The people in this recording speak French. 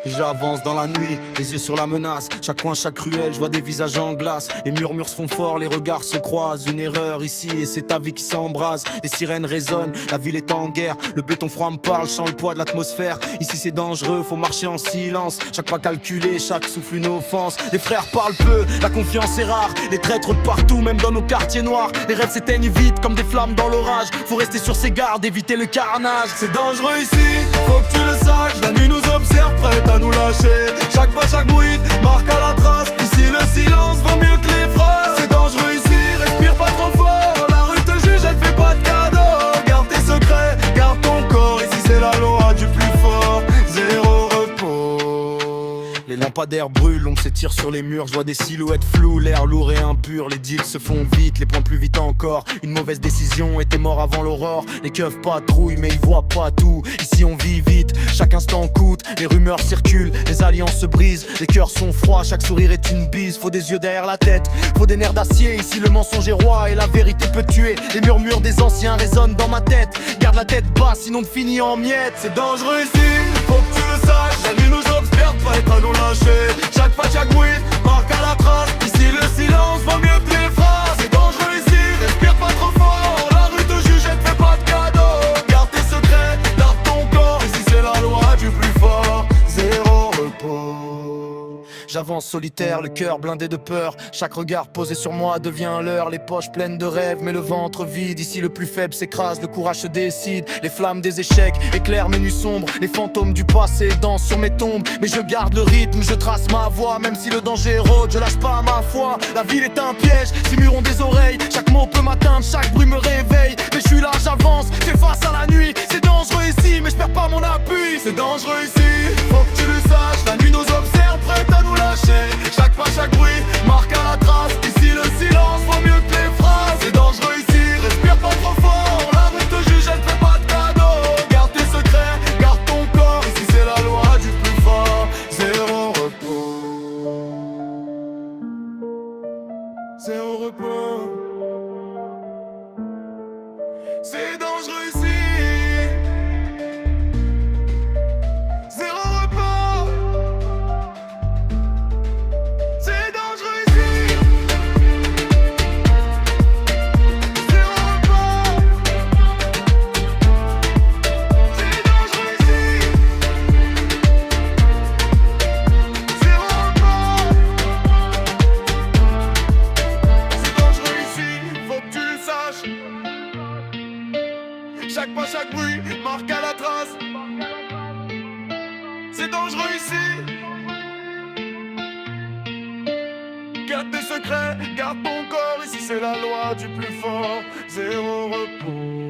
J'avance dans la nuit, les yeux sur la menace. Chaque coin, chaque ruelle, je vois des visages en glace. Les murmures se font forts, les regards se croisent. Une erreur ici et c'est ta vie qui s'embrase. Les sirènes résonnent, la ville est en guerre. Le béton froid me parle, je sens le poids de l'atmosphère. Ici c'est dangereux, faut marcher en silence. Chaque pas calculé, chaque souffle une offense. Les frères parlent peu, la confiance est rare. Les traîtres de partout, même dans nos quartiers noirs. Les rêves s'éteignent vite comme des flammes dans l'orage. Faut rester sur ses gardes, éviter le carnage. C'est dangereux ici, faut que tu le saches. La nuit nous observe, prête à nous lâcher. Chaque pas, chaque bruit, marque à la trace. Ici le silence vaut mieux que les phrases. C'est dangereux ici, respire pas trop fort. La rue te juge, elle te fait pas de cadeaux. Garde tes secrets, garde ton corps. Ici c'est la loi du plus fort. Zéro repos. Les lampadaires brûlent, on s'étire sur les murs. Je vois des silhouettes floues, l'air lourd et impur. Les deals se font vite, les points plus vite encore. Une mauvaise décision était mort avant l'aurore. Les keufs patrouillent mais ils voient pas tout. Ici on vit vite, chaque instant coûte. Les rumeurs circulent, les alliances se brisent. Les cœurs sont froids, chaque sourire est une bise. Faut des yeux derrière la tête, faut des nerfs d'acier. Ici le mensonge est roi et la vérité peut tuer. Les murmures des anciens résonnent dans ma tête. Garde la tête basse sinon te finis en miettes. C'est dangereux ici, faut que tu le saches. La nuit nous observe, pas être à nous lâcher. Chaque pas, chaque bruit, marque à la trace. Ici le silence vaut mieux que les phrases. C'est dangereux ici, respire pas trop fort. La rue te juge, elle te fait pas de cadeaux. Garde tes secrets, garde ton corps. Ici c'est la loi du plus fort. Zéro repos. J'avance solitaire, le cœur blindé de peur. Chaque regard posé sur moi devient un leurre. Les poches pleines de rêves, mais le ventre vide. Ici le plus faible s'écrase, le courage se décide. Les flammes des échecs éclairent mes nuits sombres. Les fantômes du passé dansent sur mes tombes. Mais je garde le rythme, je trace ma voie. Même si le danger rôde, je lâche pas ma foi. La ville est un piège, ces murs ont des oreilles. Chaque mot peut m'atteindre, chaque bruit me réveille. Mais je suis là, j'avance, fais face à la nuit. C'est dangereux ici, mais je perds pas mon appui. C'est dangereux ici, faut que tu le saches. La nuit nous observe, prête à nous lâcher. Chaque pas, chaque bruit, marque à la trace. Ici le silence vaut mieux que les phrases. C'est dangereux ici, respire pas trop fort. La rue te juge, elle te fait pas de cadeaux. Garde tes secrets, garde ton corps. Ici c'est la loi du plus fort. Zéro repos. Zéro repos. C'est dangereux ici. Zéro repos. C'est dangereux ici. Zéro repos. C'est dangereux ici. Zéro repos. C'est dangereux ici, faut que tu le saches. Chaque pas, chaque bruit, marque à la trace. C'est dangereux ici. Garde tes secrets, garde ton corps. Ici c'est la loi du plus fort. Zéro repos.